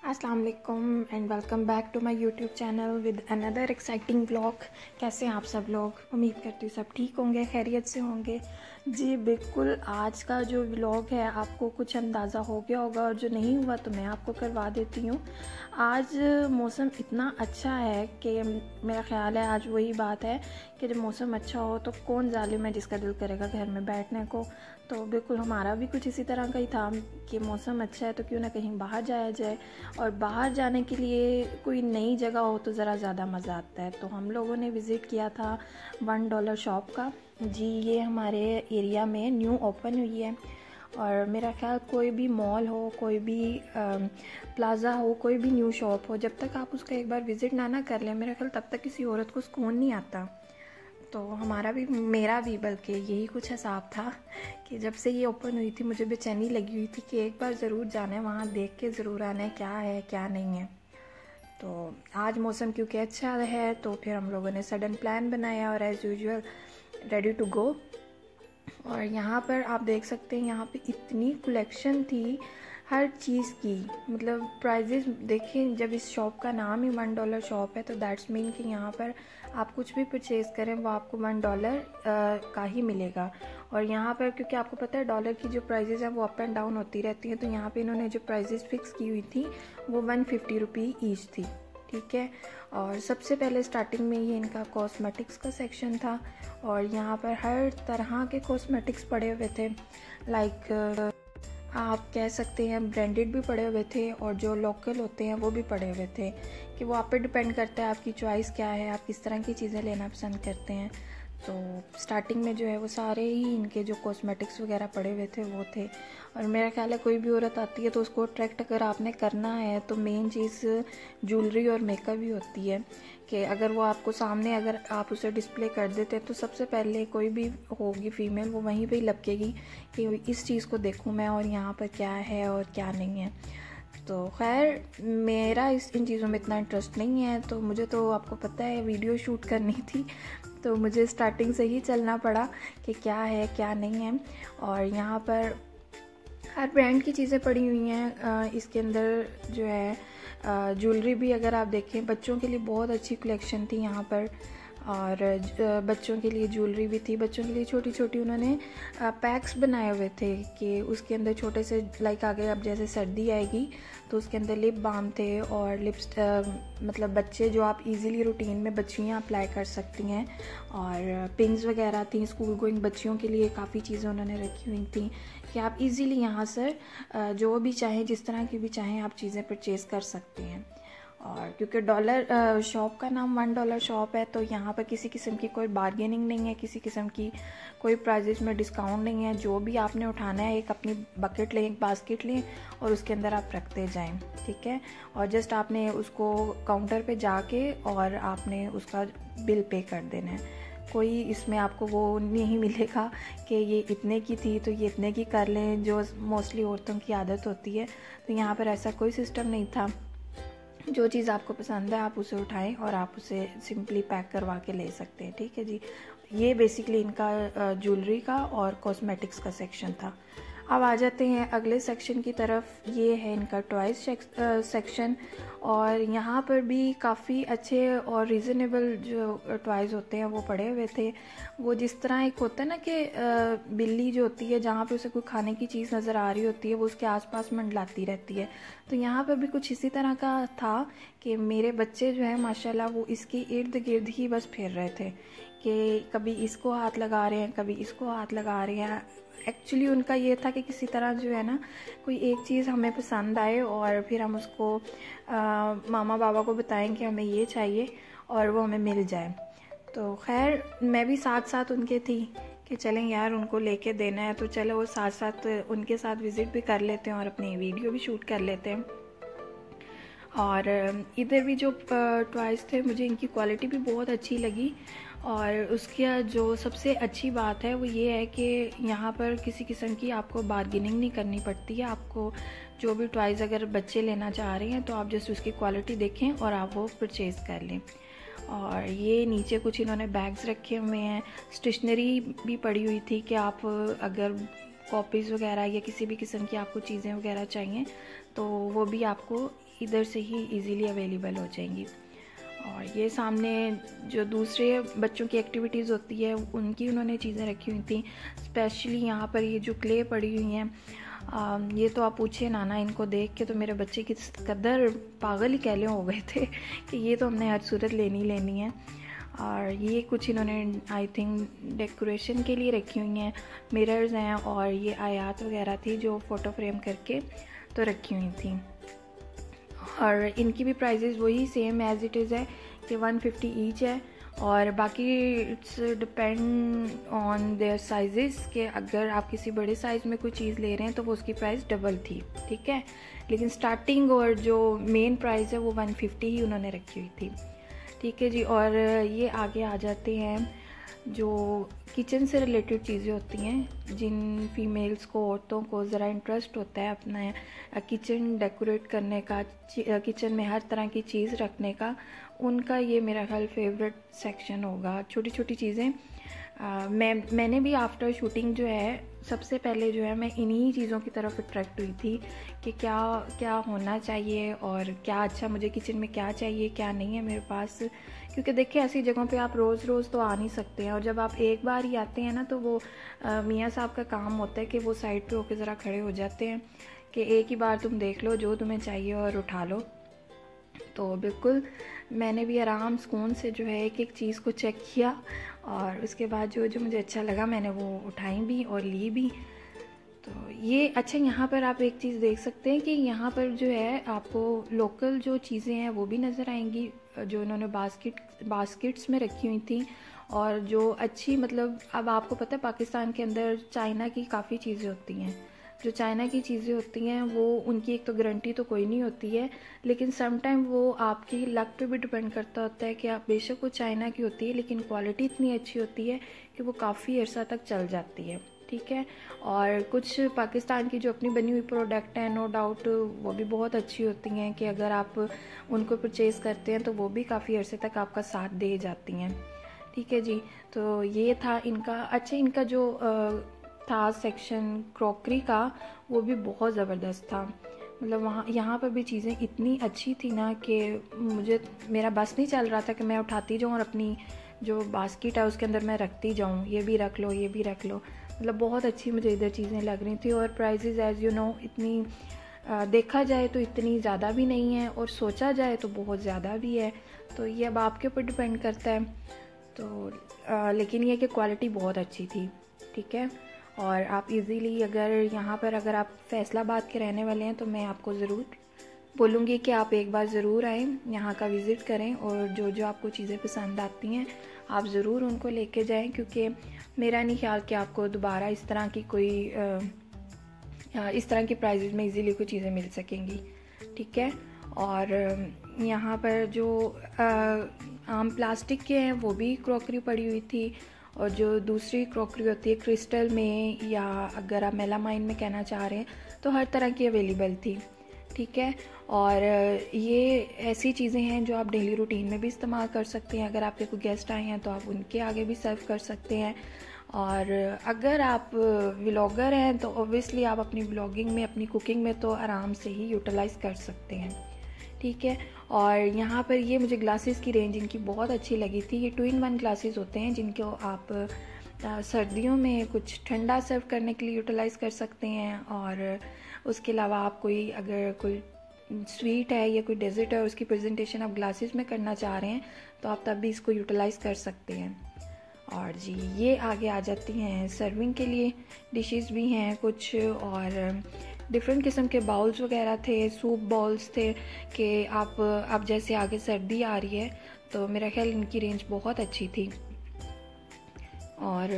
अस्सलाम वालेकुम and welcome back to my YouTube channel with another exciting vlog. कैसे हैं आप सब लोग? उम्मीद करती हूँ सब ठीक होंगे, खैरियत से होंगे। जी बिल्कुल, आज का जो व्लॉग है आपको कुछ अंदाज़ा हो गया होगा और जो नहीं हुआ तो मैं आपको करवा देती हूँ। आज मौसम इतना अच्छा है कि मेरा ख़्याल है आज वही बात है कि जब मौसम अच्छा हो तो कौन जालिम है जिसका दिल करेगा घर में बैठने को। तो बिल्कुल हमारा भी कुछ इसी तरह का ही था कि मौसम अच्छा है तो क्यों ना कहीं बाहर जाया जाए, और बाहर जाने के लिए कोई नई जगह हो तो ज़रा ज़्यादा मज़ा आता है। तो हम लोगों ने विज़िट किया था $1 शॉप का। जी ये हमारे एरिया में न्यू ओपन हुई है, और मेरा ख्याल कोई भी मॉल हो, कोई भी प्लाज़ा हो, कोई भी न्यू शॉप हो, जब तक आप उसका एक बार विज़िट ना कर लें मेरा ख्याल तब तक किसी औरत को सुकून नहीं आता। तो हमारा भी, मेरा भी बल्कि यही कुछ हिसाब था कि जब से ये ओपन हुई थी मुझे बेचैनी लगी हुई थी कि एक बार ज़रूर जाना है वहाँ, देख के ज़रूर आना है क्या है क्या नहीं है। तो आज मौसम क्योंकि अच्छा है तो फिर हम लोगों ने सडन प्लान बनाया और as usual ready to go. और यहाँ पर आप देख सकते हैं यहाँ पे इतनी कलेक्शन थी हर चीज़ की, मतलब प्राइजेस देखिए। जब इस शॉप का नाम ही $1 शॉप है तो दैट्स मीन कि यहाँ पर आप कुछ भी परचेज़ करें वो आपको $1 का ही मिलेगा। और यहाँ पर क्योंकि आपको पता है डॉलर की जो प्राइजेस हैं वो अप एंड डाउन होती रहती हैं, तो यहाँ पे इन्होंने जो प्राइजेस फिक्स की हुई थी वो ₹150 ईच थी, ठीक है। और सबसे पहले स्टार्टिंग में ये इनका कॉस्मेटिक्स का सेक्शन था, और यहाँ पर हर तरह के कॉस्मेटिक्स पड़े हुए थे। लाइक आप कह सकते हैं ब्रांडेड भी पड़े हुए थे और जो लोकल होते हैं वो भी पड़े हुए थे, कि वो आप पे डिपेंड करता है आपकी चॉइस क्या है, आप किस तरह की चीज़ें लेना पसंद करते हैं। तो स्टार्टिंग में जो है वो सारे ही इनके जो कॉस्मेटिक्स वगैरह पड़े हुए थे वो थे। और मेरा ख्याल है कोई भी औरत आती है तो उसको अट्रैक्ट अगर आपने करना है तो मेन चीज़ ज्वेलरी और मेकअप ही होती है, कि अगर वो आपको सामने अगर आप उसे डिस्प्ले कर देते हैं तो सबसे पहले कोई भी होगी फीमेल वो वहीं पे ही लपकेगी कि इस चीज़ को देखूं मैं और यहाँ पर क्या है और क्या नहीं है। तो खैर मेरा इन चीज़ों में इतना इंटरेस्ट नहीं है, तो मुझे तो आपको पता है वीडियो शूट करनी थी तो मुझे स्टार्टिंग से ही चलना पड़ा कि क्या है क्या नहीं है। और यहाँ पर हर ब्रांड की चीज़ें पड़ी हुई हैं। इसके अंदर जो है ज्वेलरी भी अगर आप देखें, बच्चों के लिए बहुत अच्छी कलेक्शन थी यहाँ पर, और बच्चों के लिए ज्वेलरी भी थी। बच्चों के लिए छोटी छोटी उन्होंने पैक्स बनाए हुए थे कि उसके अंदर छोटे से, लाइक आगे अब जैसे सर्दी आएगी तो उसके अंदर लिप बाम थे और मतलब बच्चे जो आप इजीली रूटीन में बच्चियाँ अप्लाई कर सकती हैं। और पिन्स वगैरह थी, स्कूल गोइंग बच्चियों के लिए काफ़ी चीज़ें उन्होंने रखी हुई थी कि आप इजीली यहाँ से जो भी चाहें, जिस तरह की भी चाहें आप चीज़ें परचेज़ कर सकते हैं। और क्योंकि डॉलर शॉप का नाम $1 शॉप है तो यहाँ पर किसी किस्म की कोई बार्गेनिंग नहीं है, किसी किस्म की कोई प्राइजेस में डिस्काउंट नहीं है। जो भी आपने उठाना है एक अपनी बकेट लें, एक बास्केट लें और उसके अंदर आप रखते जाएं, ठीक है। और जस्ट आपने उसको काउंटर पे जाके और आपने उसका बिल पे कर देना है। कोई इसमें आपको वो नहीं मिलेगा कि ये इतने की थी तो ये इतने की कर लें, जो मोस्टली औरतों की आदत होती है। तो यहाँ पर ऐसा कोई सिस्टम नहीं था। जो चीज़ आपको पसंद है आप उसे उठाएं और आप उसे सिंपली पैक करवा के ले सकते हैं, ठीक है जी। ये बेसिकली इनका ज्वेलरी का और कॉस्मेटिक्स का सेक्शन था। अब आ जाते हैं अगले सेक्शन की तरफ। ये है इनका टॉयज़ सेक्शन, और यहाँ पर भी काफ़ी अच्छे और रीज़नेबल जो टॉयज़ होते हैं वो पड़े हुए थे। वो जिस तरह एक होता है ना कि बिल्ली जो होती है जहाँ पे उसे कोई खाने की चीज़ नज़र आ रही होती है वो उसके आसपास मंडलाती रहती है, तो यहाँ पर भी कुछ इसी तरह का था कि मेरे बच्चे जो है माशाल्लाह वो इसके इर्द गिर्द ही बस फिर रहे थे कि कभी इसको हाथ लगा रहे हैं कभी इसको हाथ लगा रहे हैं। एक्चुअली उनका ये था कि किसी तरह जो है ना कोई एक चीज़ हमें पसंद आए और फिर हम उसको मामा बाबा को बताएं कि हमें ये चाहिए और वो हमें मिल जाए। तो खैर मैं भी साथ साथ उनके थी कि चलें यार उनको लेके देना है तो चलो वो साथ साथ उनके साथ विज़िट भी कर लेते हैं और अपनी वीडियो भी शूट कर लेते हैं। और इधर भी जो टॉयज़ थे मुझे इनकी क्वालिटी भी बहुत अच्छी लगी, और उसकी जो सबसे अच्छी बात है वो ये है कि यहाँ पर किसी किस्म की आपको बार्गेनिंग नहीं करनी पड़ती है। आपको जो भी टॉयज़ अगर बच्चे लेना चाह रहे हैं तो आप जस्ट उसकी क्वालिटी देखें और आप वो परचेज़ कर लें। और ये नीचे कुछ इन्होंने बैग्स रखे हुए हैं, स्टेशनरी भी पड़ी हुई थी कि आप अगर कॉपीज़ वगैरह या किसी भी किस्म की आपको चीज़ें वगैरह चाहिए तो वो भी आपको इधर से ही इजीली अवेलेबल हो जाएंगी। और ये सामने जो दूसरे बच्चों की एक्टिविटीज़ होती है उनकी उन्होंने चीज़ें रखी हुई थी। स्पेशली यहाँ पर ये जो क्ले पड़ी हुई हैं, ये तो आप पूछिए ना, इनको देख के तो मेरे बच्चे किस कदर पागल ही कहले हो गए थे कि ये तो हमने हर सूरत लेनी है। और ये कुछ इन्होंने आई थिंक डेकोरेशन के लिए रखी हुई हैं, मिरर्स हैं और ये आयात वगैरह थी जो फ़ोटो फ्रेम करके तो रखी हुई थी। और इनकी भी प्राइजेस वही सेम एज़ इट इज़ है कि 150 ईच है। और बाकी it's depend on their sizes कि अगर आप किसी बड़े साइज़ में कोई चीज़ ले रहे हैं तो वो उसकी प्राइस डबल थी, ठीक है। लेकिन स्टार्टिंग और जो मेन प्राइस है वो 150 ही उन्होंने रखी हुई थी, ठीक है जी। और ये आगे आ जाते हैं जो किचन से रिलेटेड चीज़ें होती हैं, जिन फीमेल्स को, औरतों को ज़रा इंटरेस्ट होता है अपना किचन डेकोरेट करने का, किचन में हर तरह की चीज़ रखने का, उनका ये मेरा ख्याल फेवरेट सेक्शन होगा। छोटी छोटी चीज़ें मैंने भी आफ्टर शूटिंग जो है सबसे पहले जो है मैं इन्हीं चीज़ों की तरफ अट्रैक्ट हुई थी कि क्या क्या होना चाहिए और क्या अच्छा मुझे किचन में क्या चाहिए क्या नहीं है मेरे पास। क्योंकि देखिए ऐसी जगहों पे आप रोज़ रोज़ तो आ नहीं सकते हैं, और जब आप एक बार ही आते हैं ना तो वो मियाँ साहब का काम होता है कि वो साइड पे होकर ज़रा खड़े हो जाते हैं कि एक ही बार तुम देख लो जो तुम्हें चाहिए और उठा लो। तो बिल्कुल मैंने भी आराम सुकून से जो है एक एक चीज़ को चेक किया और उसके बाद जो जो मुझे अच्छा लगा मैंने वो उठाई भी और ली भी। तो ये अच्छा, यहाँ पर आप एक चीज़ देख सकते हैं कि यहाँ पर जो है आपको लोकल जो चीज़ें हैं वो भी नज़र आएंगी जो इन्होंने बास्केट्स में रखी हुई थी। और जो अच्छी, मतलब अब आपको पता है पाकिस्तान के अंदर चाइना की काफ़ी चीज़ें होती हैं, जो चाइना की चीज़ें होती हैं वो उनकी एक तो गारंटी तो कोई नहीं होती है, लेकिन सम टाइम वो आपकी लक पे भी डिपेंड करता होता है कि आप बेशक वो चाइना की होती है लेकिन क्वालिटी इतनी अच्छी होती है कि वो काफ़ी अर्सा तक चल जाती है, ठीक है। और कुछ पाकिस्तान की जो अपनी बनी हुई प्रोडक्ट हैं नो डाउट वो भी बहुत अच्छी होती हैं कि अगर आप उनको परचेज़ करते हैं तो वो भी काफ़ी अरसे तक आपका साथ दे जाती हैं, ठीक है जी। तो ये था इनका। अच्छा, इनका जो था सेक्शन क्रॉकरी का वो भी बहुत ज़बरदस्त था। मतलब वहाँ यहाँ पर भी चीज़ें इतनी अच्छी थी ना कि मेरा बस नहीं चल रहा था कि मैं उठाती जाऊँ और अपनी जो बास्केट है उसके अंदर मैं रखती जाऊँ, ये भी रख लो ये भी रख लो। मतलब बहुत अच्छी मुझे इधर चीज़ें लग रही थी। और प्राइजेज़ एज़ यू नो इतनी देखा जाए तो इतनी ज़्यादा भी नहीं है और सोचा जाए तो बहुत ज़्यादा भी है, तो ये अब आपके ऊपर डिपेंड करता है। तो लेकिन ये कि क्वालिटी बहुत अच्छी थी, ठीक है। और आप इजीली अगर आप फैसलाबाद के रहने वाले हैं तो मैं आपको ज़रूर बोलूँगी कि आप एक बार ज़रूर आएँ, यहाँ का विज़िट करें और जो जो आपको चीज़ें पसंद आती हैं आप ज़रूर उनको लेके जाएं, क्योंकि मेरा नहीं ख्याल कि आपको दोबारा इस तरह की प्राइजेज़ में इजीली कोई चीज़ें मिल सकेंगी, ठीक है। और यहाँ पर जो आम प्लास्टिक के हैं वो भी क्रॉकरी पड़ी हुई थी, और जो दूसरी क्रॉकरी होती है क्रिस्टल में या अगर आप मेलामाइन में कहना चाह रहे हैं तो हर तरह की अवेलेबल थी, ठीक है। और ये ऐसी चीज़ें हैं जो आप डेली रूटीन में भी इस्तेमाल कर सकते हैं। अगर आपके कोई गेस्ट आए हैं तो आप उनके आगे भी सर्व कर सकते हैं। और अगर आप व्लॉगर हैं तो ऑब्वियसली आप अपनी व्लॉगिंग में, अपनी कुकिंग में तो आराम से ही यूटिलाइज़ कर सकते हैं, ठीक है। और यहाँ पर ये मुझे ग्लासेस की रेंज इनकी बहुत अच्छी लगी थी। ये 2-in-1 ग्लासेस होते हैं जिनको आप सर्दियों में कुछ ठंडा सर्व करने के लिए यूटिलाइज़ कर सकते हैं। और उसके अलावा आप अगर कोई स्वीट है या कोई डेजर्ट है उसकी प्रेजेंटेशन आप ग्लासेस में करना चाह रहे हैं तो आप तब भी इसको यूटिलाइज़ कर सकते हैं। और जी ये आगे आ जाती हैं सर्विंग के लिए डिशेस भी हैं कुछ, और डिफरेंट किस्म के बाउल्स वगैरह थे, सूप बाउल्स थे कि आप जैसे आगे सर्दी आ रही है तो मेरा ख्याल इनकी रेंज बहुत अच्छी थी। और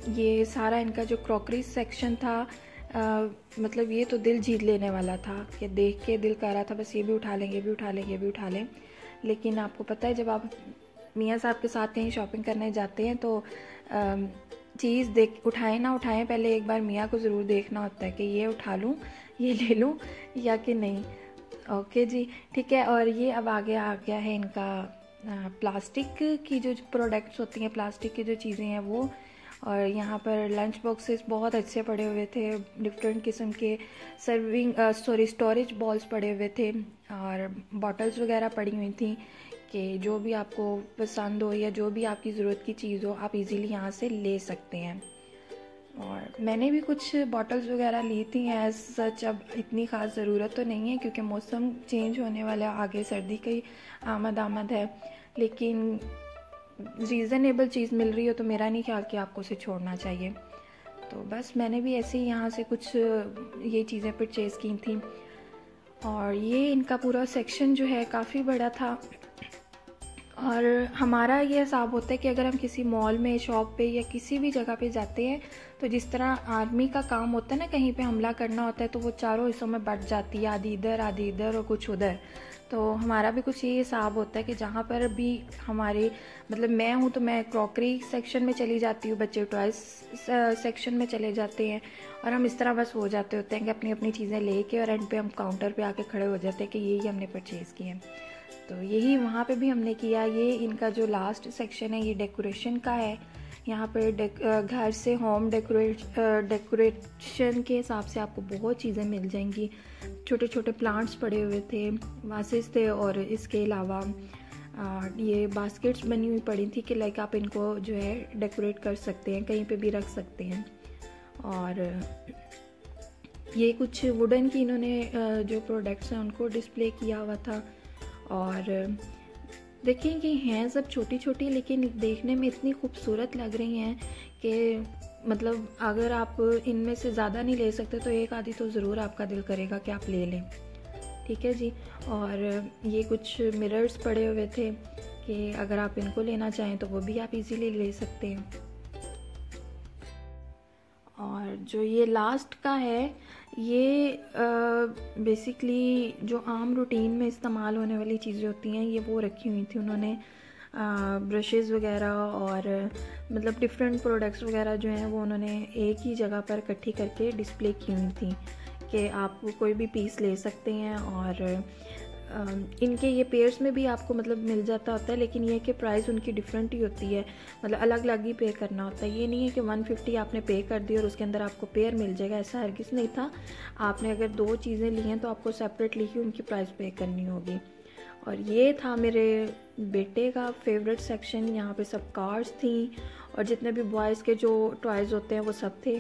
ये सारा इनका जो क्रॉकरी सेक्शन था मतलब ये तो दिल जीत लेने वाला था कि देख के दिल कर रहा था बस ये भी उठा लें, ये भी उठा लें, ये भी उठा लें। लेकिन आपको पता है जब आप मियाँ साहब के साथ कहीं शॉपिंग करने जाते हैं तो चीज़ उठाएं ना उठाएं, पहले एक बार मियाँ को ज़रूर देखना होता है कि ये उठा लूँ, ये ले लूँ या कि नहीं। ओके जी, ठीक है। और ये अब आगे आ गया है इनका प्लास्टिक की जो प्रोडक्ट्स होती हैं, प्लास्टिक की जो चीज़ें हैं वो। और यहाँ पर लंच बॉक्सेस बहुत अच्छे पड़े हुए थे, डिफरेंट किस्म के स्टोरेज बॉल्स पड़े हुए थे और बॉटल्स वगैरह पड़ी हुई थी कि जो भी आपको पसंद हो या जो भी आपकी ज़रूरत की चीज़ हो आप इजीली यहाँ से ले सकते हैं। और मैंने भी कुछ बॉटल्स वगैरह ली थी एज सच, अब इतनी ख़ास ज़रूरत तो नहीं है क्योंकि मौसम चेंज होने वाला, आगे सर्दी की आमद है, लेकिन रीज़नेबल चीज़ मिल रही हो तो मेरा नहीं ख्याल कि आपको उसे छोड़ना चाहिए। तो बस मैंने भी ऐसे ही यहाँ से कुछ ये चीज़ें परचेज़ की थी। और ये इनका पूरा सेक्शन जो है काफ़ी बड़ा था और हमारा ये हिसाब होता है कि अगर हम किसी मॉल में, शॉप पे या किसी भी जगह पे जाते हैं तो जिस तरह आर्मी का काम होता है ना, कहीं पे हमला करना होता है तो वो चारों हिस्सों में बट जाती है, आधी इधर और कुछ उधर। तो हमारा भी कुछ ये हिसाब होता है कि जहाँ पर भी हमारे मतलब मैं हूँ तो मैं क्रॉकरी सेक्शन में चली जाती हूँ, बच्चे टॉयज सेक्शन में चले जाते हैं और हम इस तरह बस हो जाते होते हैं कि अपनी अपनी चीज़ें लेके और एंड पे हम काउंटर पे आके खड़े हो जाते हैं कि यही हमने परचेज़ किए हैं। तो यही वहाँ पे भी हमने किया। ये इनका जो लास्ट सेक्शन है ये डेकोरेशन का है। यहाँ पर घर से होम डेकोरेशन के हिसाब से आपको बहुत चीज़ें मिल जाएंगी। छोटे छोटे प्लांट्स पड़े हुए थे, वासेस थे और इसके अलावा ये बास्केट्स बनी हुई पड़ी थी कि लाइक आप इनको जो है डेकोरेट कर सकते हैं, कहीं पे भी रख सकते हैं। और ये कुछ वुडन की इन्होंने जो प्रोडक्ट्स हैं उनको डिस्प्ले किया हुआ था। और देखिए कि हैं सब छोटी छोटी लेकिन देखने में इतनी खूबसूरत लग रही हैं कि मतलब अगर आप इनमें से ज़्यादा नहीं ले सकते तो एक आधी तो ज़रूर आपका दिल करेगा कि आप ले लें। ठीक है जी। और ये कुछ मिरर्स पड़े हुए थे कि अगर आप इनको लेना चाहें तो वो भी आप इजीली ले सकते हैं। और जो ये लास्ट का है ये बेसिकली जो आम रूटीन में इस्तेमाल होने वाली चीज़ें होती हैं ये वो रखी हुई थी उन्होंने। ब्रशेज़ वगैरह और मतलब डिफरेंट प्रोडक्ट्स वगैरह जो हैं वो उन्होंने एक ही जगह पर इकट्ठी करके डिस्प्ले की हुई थी कि आप कोई भी पीस ले सकते हैं। और इनके ये पेयर्स में भी आपको मतलब मिल जाता होता है, लेकिन ये कि प्राइस उनकी डिफरेंट ही होती है, मतलब अलग अलग ही पे करना होता है। ये नहीं है कि 150 आपने पे कर दी और उसके अंदर आपको पेयर मिल जाएगा, ऐसा हरगिज़ नहीं था। आपने अगर 2 चीज़ें ली हैं तो आपको सेपरेटली ही उनकी प्राइस पे करनी होगी। और ये था मेरे बेटे का फेवरेट सेक्शन। यहाँ पे सब कार्स थी और जितने भी बॉयज़ के जो टॉयज़ होते हैं वो सब थे।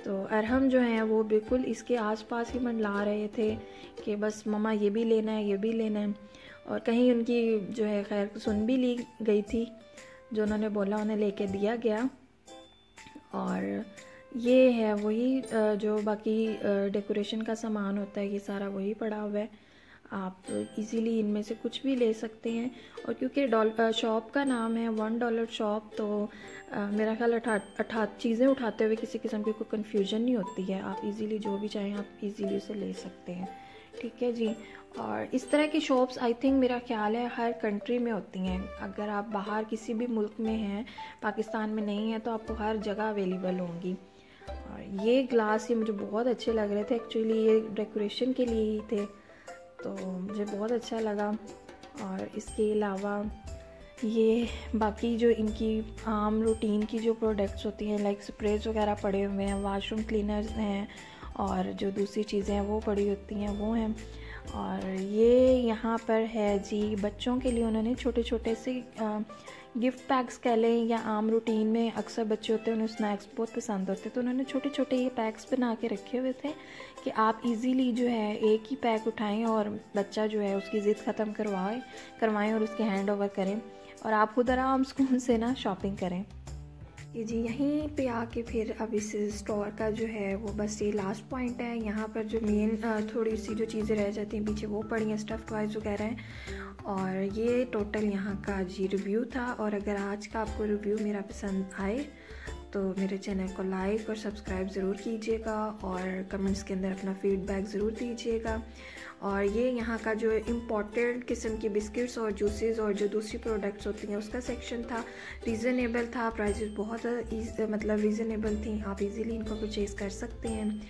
तो अरहम जो हैं वो बिल्कुल इसके आसपास ही मंडला रहे थे कि बस मम्मा ये भी लेना है, ये भी लेना है। और कहीं उनकी जो है खैर सुन भी ली गई थी, जो उन्होंने बोला उन्हें लेके दिया गया। और ये है वही जो बाकी डेकोरेशन का सामान होता है, ये सारा वही पड़ा हुआ है। आप इजीली इनमें से कुछ भी ले सकते हैं। और क्योंकि शॉप का नाम है $1 शॉप, तो मेरा ख्याल चीज़ें उठाते हुए किसी किस्म की कोई कन्फ्यूजन नहीं होती है। आप इजीली जो भी चाहें आप इजीली उसे ले सकते हैं। ठीक है जी। और इस तरह की शॉप्स आई थिंक मेरा ख्याल है हर कंट्री में होती हैं। अगर आप बाहर किसी भी मुल्क में हैं, पाकिस्तान में नहीं है, तो आपको हर जगह अवेलेबल होंगी। और ये ग्लास ये मुझे बहुत अच्छे लग रहे थे, एक्चुअली ये डेकोरेशन के लिए ही थे, तो मुझे बहुत अच्छा लगा। और इसके अलावा ये बाकी जो इनकी आम रूटीन की जो प्रोडक्ट्स होती हैं लाइक स्प्रेज वगैरह पड़े हुए हैं, वाशरूम क्लीनर्स हैं और जो दूसरी चीज़ें हैं वो पड़ी होती हैं वो हैं। और ये यहाँ पर है जी बच्चों के लिए उन्होंने छोटे छोटे से गिफ्ट पैक्स कह लें, या आम रूटीन में अक्सर बच्चे होते हैं उन्हें स्नैक्स बहुत पसंद होते हैं, तो उन्होंने छोटे छोटे ये पैक्स बना के रखे हुए थे कि आप इजीली जो है एक ही पैक उठाएं और बच्चा जो है उसकी ज़िद ख़त्म करवाएं और उसके हैंड ओवर करें और आप खुद आराम सुकून से ना शॉपिंग करें। ये जी यहीं पे आके फिर अब इस स्टोर का जो है वो बस ये लास्ट पॉइंट है। यहाँ पर जो मेन थोड़ी सी जो चीज़ें रह जाती हैं पीछे वो पड़ी हैं, स्टफ़ टॉयज़ वगैरह हैं। और ये टोटल यहाँ का जी रिव्यू था। और अगर आज का आपको रिव्यू मेरा पसंद आए तो मेरे चैनल को लाइक और सब्सक्राइब ज़रूर कीजिएगा और कमेंट्स के अंदर अपना फीडबैक ज़रूर दीजिएगा। और ये यहाँ का जो इम्पोर्टेंट किस्म के बिस्किट्स और जूसेस और जो दूसरी प्रोडक्ट्स होती हैं उसका सेक्शन था, रीज़नेबल था, प्राइसेस बहुत मतलब रीज़नेबल थी, आप इजीली इनको परचेज़ कर सकते हैं।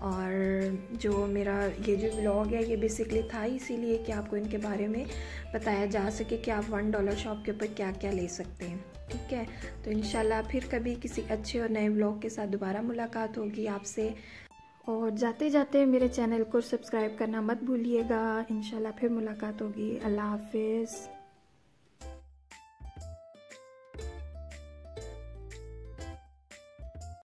और जो मेरा ये जो व्लॉग है ये बेसिकली था इसीलिए कि आपको इनके बारे में बताया जा सके कि आप $1 शॉप के ऊपर क्या क्या ले सकते हैं। ठीक है, तो इंशाल्लाह फिर कभी किसी अच्छे और नए व्लॉग के साथ दोबारा मुलाकात होगी आपसे। और जाते जाते मेरे चैनल को सब्सक्राइब करना मत भूलिएगा। इंशाल्लाह फिर मुलाकात होगी। अल्लाह हाफिज़।